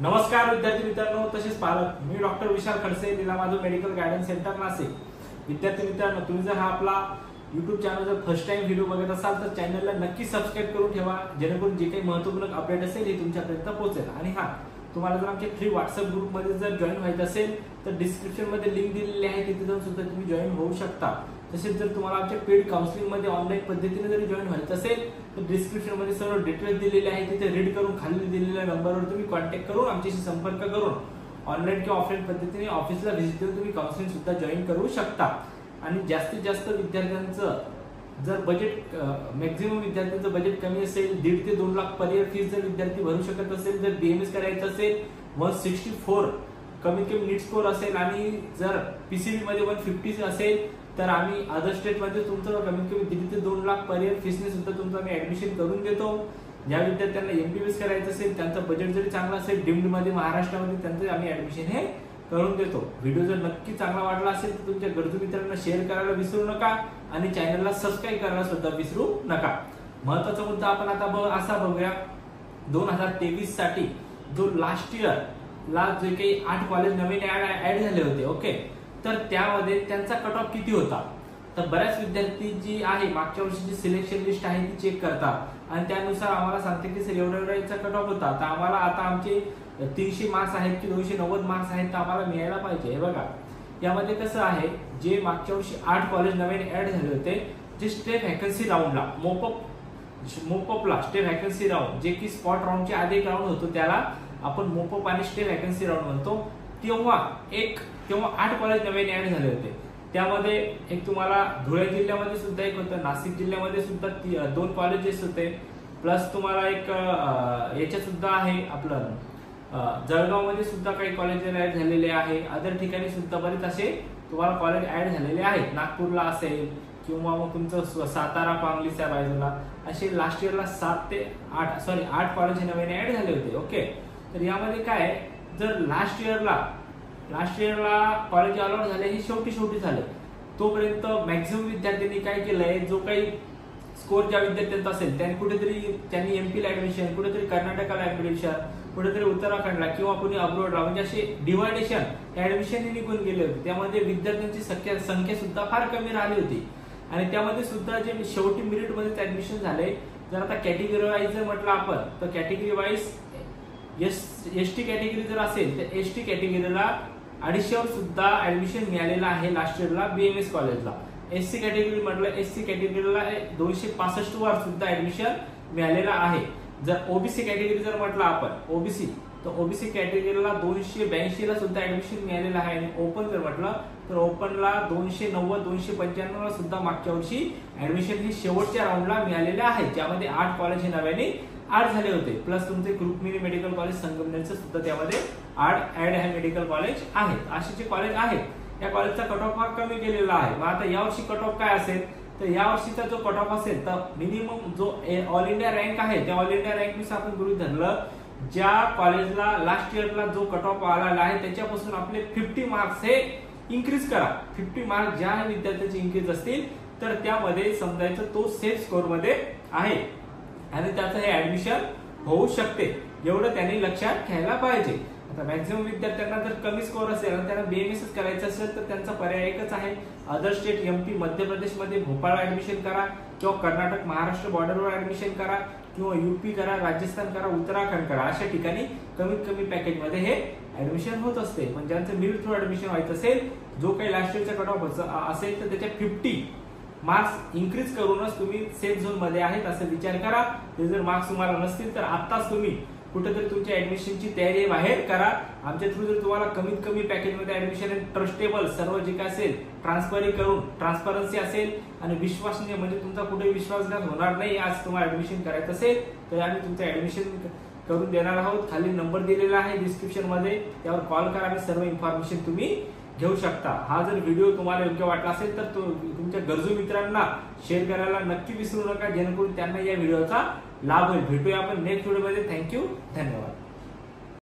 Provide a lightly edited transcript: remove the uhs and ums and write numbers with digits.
नमस्कार विद्यार्थी मित्रांनो तसेच पालक, मी doctor Vishal Khadse, Neelamadhav medical guidance centre Nashik. विद्यार्थी मित्रांनो, तुम्ही जर हा आपला YouTube चॅनल जर फर्स्ट टाइम व्हिडिओ बघत असाल तर चॅनलला नक्की सबस्क्राइब करून ठेवा, जेणेकरून जे काही महत्त्वपूर्ण अपडेट असेल हे तुमच्यापर्यंत पोहोचेल। आणि हा, तुम्हाला जर आमच्या फ्री व्हॉट्सअप ग्रुप मध्ये जर जॉईन व्हायचं असेल तर डिस्क्रिप्शन मध्ये लिंक दिलेली आहे, तिथे जाऊन सुद्धा तुम्ही जॉईन होऊ शकता। तसेच जर तुम्हाला आमच्या पेड काउन्सिलिंग मध्ये ऑनलाईन पद्धतीने जर जॉईन व्हायचं असेल तर डिस्क्रिप्शन मध्ये सर्व डिटेल्स दिलेले आहे, तिथे रीड करून खाली दिलेल्या नंबरवर तुम्ही कॉन्टॅक्ट करून आमच्याशी संपर्क करून ऑनलाईन किंवा ऑफलाईन पद्धतीने ऑफिसला व्हिजिट देऊन तुम्ही काउन्सिलिंग सुद्धा जॉईन करू शकता। आणि जास्तीत जास्त विद्यार्थ्यांचं जर बजेट मॅक्झिमम विद्यार्थ्यांचं बजेट कमी असेल, 1.5 ते 2 लाख पर इयर फीस जर विद्यार्थी भरू शकत असेल, जर बीएमएस करायचं असेल 164 कमीत कमी नीट स्कोर असेल आणि जर पीसीबी मध्ये 150 असेल तर आम्ही अदर स्टेट मध्ये तुमचं कमीत कमी 1.5 ते 2 लाख पर इयर फीसने सुद्धा तुमचं आम्ही ऍडमिशन करून देतो। ज्या विद्यार्थ्यांना एमबीबीएस करायचं असेल, त्यांचं बजेट जरी चांगलं असेल, डीम्ड मध्ये महाराष्ट्रामध्ये त्यांचं आम्ही ऍडमिशन हे करून देतो। व्हिडिओ जर नक्की चांगला वाटला असेल तर तुमच्या गरजू मित्रांना शेअर करायला विसरू नका आणि चॅनलला सबस्क्राइब करायला सुद्धा विसरू नका। महत्त्वाचा मुद्दा आपण आता असा बघूया, 2023 साठी जो लास्ट इयर ला जे काही 8 कॉलेज नवीन ऍड झाले होते, ओके, तर त्यामध्ये त्यांचा कट ऑफ किती होता। तर बऱ्याच विद्यार्थी जी आहे मागच्या वर्षीची सिलेक्शन लिस्ट आहे ती चेक करतात आणि त्यानुसार आम्हाला सांगते की सर एवढा कट ऑफ होता, तर आम्हाला आता आमचे 300 मार्क्स आहेत की 290 मार्क्स आहेत तर आम्हाला मिळायला पाहिजे। हे बघा, यामध्ये कसं आहे, जे मागच्या वर्षी 8 कॉलेज नवीन ऍड झाले होते, जे स्टेट व्हॅकन्सी राऊंडला मोपअपला स्टेट व्हॅकन्सी राऊंड, जे की स्पॉट राऊंडचे आधी एक राऊंड होतो त्याला आपण मोपअप आणि स्टेट व्हॅकन्सी राऊंड म्हणतो, तेव्हा 8 कॉलेज नवीन ऍड झाले होते। त्यामध्ये एक तुम्हाला धुळे जिल्ह्यामध्ये सुद्धा एक होतं, नाशिक जिल्ह्यामध्ये सुद्धा 2 कॉलेजेस होते, प्लस तुम्हाला एक याच्या सुद्धा आहे आपलं जळगाव मध्ये सुद्धा काही कॉलेज ऍड झालेले आहे, अदर ठिकाणी सुद्धा बरेच असे तुम्हाला कॉलेज ऍड झालेले आहेत, नागपूरला असेल किंवा मग तुमचं सातारा पांगलीच्या बाजूला असे लास्ट इयरला 8 कॉलेज नवीन ऍड झाले होते, ओके। तर यामध्ये काय, जर लास्ट इयरला कॉलेज अलॉट झाले हे शेवटी झाले, तोपर्यंत मॅक्झिमम विद्यार्थ्यांनी काय केलंय, जो काही स्कोर ज्या विद्यार्थ्यांचा असेल त्यांनी एमपीला ऍडमिशन, कुठेतरी कर्नाटकाला ऍडमिशन, कुठेतरी उत्तराखंडला किंवा कुणी अब्रॉडला, म्हणजे असे डिव्हायडेशन ऍडमिशन निघून गेले होते। त्यामध्ये विद्यार्थ्यांची संख्या सुद्धा फार कमी राहिली होती आणि त्यामध्ये सुद्धा जे शेवटी मेरिट मध्ये ऍडमिशन झाले, जर आता कॅटेगरी वाईज जर म्हटलं आपण तर कॅटेगरी वाईज एसटी कॅटेगरी जर असेल तर एसटी कॅटेगरीला 250 सुद्धा ऍडमिशन मिळालेलं आहे लास्ट इयरला बीएमएस कॉलेजला। एससी कॅटेगरी म्हटलं, एससी कॅटेगरीला 265 वर सुद्धा ऍडमिशन मिळालेलं आहे। जर ओबीसी कॅटेगरी जर म्हटलं आपण ओबीसी, तर ओबीसी कॅटेगरीला 282 ला सुद्धा ऍडमिशन मिळालेलं आहे आणि ओपन जर म्हटलं तर ओपनला 290 295 ला सुद्धा मागच्या वर्षी ऍडमिशन ही शेवटच्या राऊंडला मिळालेले आहे, ज्यामध्ये 8 कॉलेज हे नव्याने ऍड झाले होते, प्लस तुमचे ग्रुप मिनी मेडिकल कॉलेज संगमनेरचं सुद्धा त्यामध्ये ऍड आहे मेडिकल कॉलेज आहेत। असे जे कॉलेज आहेत या कॉलेजचा कट ऑफ हा कमी केलेला आहे। मग आता यावर्षी कट ऑफ काय असेल, तर या वर्षीचा जो कट ऑफ असेल तर मिनिमम जो ऑल इंडिया रँक आहे त्या ऑल इंडिया रँक नुसार आपण गृहीत धरलं, ज्या कॉलेजला लास्ट इयरला जो कट ऑफ आलेला आहे त्याच्यापासून आपले 50 मार्क्स हे इन्क्रीज करा। 50 मार्क्स ज्या विद्यार्थ्याचे इन्क्रीज असतील तर त्यामध्ये समजायचं तो सेफ स्कोर मध्ये आहे आणि त्याचं हे ऍडमिशन होऊ शकते, एवढं त्यांनी लक्षात घ्यायला पाहिजे। आता मॅक्झिमम विद्यार्थ्यांना जर कमी स्कोर असेल आणि त्यांना बीएमएस करायचं असेल तर त्यांचा पर्याय एकच आहे, other state MP Madhya Pradesh मध्ये भोपाळला ऍडमिशन करा किंवा कर्नाटक महाराष्ट्र बॉर्डरवर ऍडमिशन करा किंवा यूपी करा, राजस्थान करा, उत्तराखंड करा, अशा ठिकाणी कमीत कमी पॅकेज मध्ये हे ऍडमिशन होत असते। पण ज्यांचं मेरिट थ्रू ऍडमिशन व्हायचं असेल, जो काही लास्ट इयरचा कट ऑफ असेल तर त्याच्या 50 मार्क्स इन्क्रीज करूनच तुम्ही सेफ झोन मध्ये आहेत असं विचार करा। ते जर मार्क्स तुम्हाला नसतील तर आत्ताच तुम्ही कुठेतरी तुमच्या ऍडमिशनची तयारी बाहेर करा। आमच्या थ्रू जर तुम्हाला कमीत कमी पॅकेज मध्ये ऍडमिशन ट्रस्टेबल सर्व जे काय असेल ट्रान्सपरन्सी असेल आणि विश्वासनीय, म्हणजे तुमचा कुठे विश्वासघात होणार नाही, आज तुम्हाला ऍडमिशन करायचं असेल तर आम्ही तुमचं ऍडमिशन करून देणार आहोत। खाली नंबर दिलेला आहे डिस्क्रिप्शन मध्ये, त्यावर कॉल करा आणि सर्व इन्फॉर्मेशन तुम्ही घेऊ शकता। हा जर व्हिडिओ तुम्हाला योग्य वाटला असेल तर तुमच्या गरजू मित्रांना शेअर करायला नक्की विसरू नका, जेणेकरून त्यांना या व्हिडिओचा लाभ होईल। भेटूया आपण नेक्स्ट व्हिडिओ मध्ये। थँक्यू, धन्यवाद।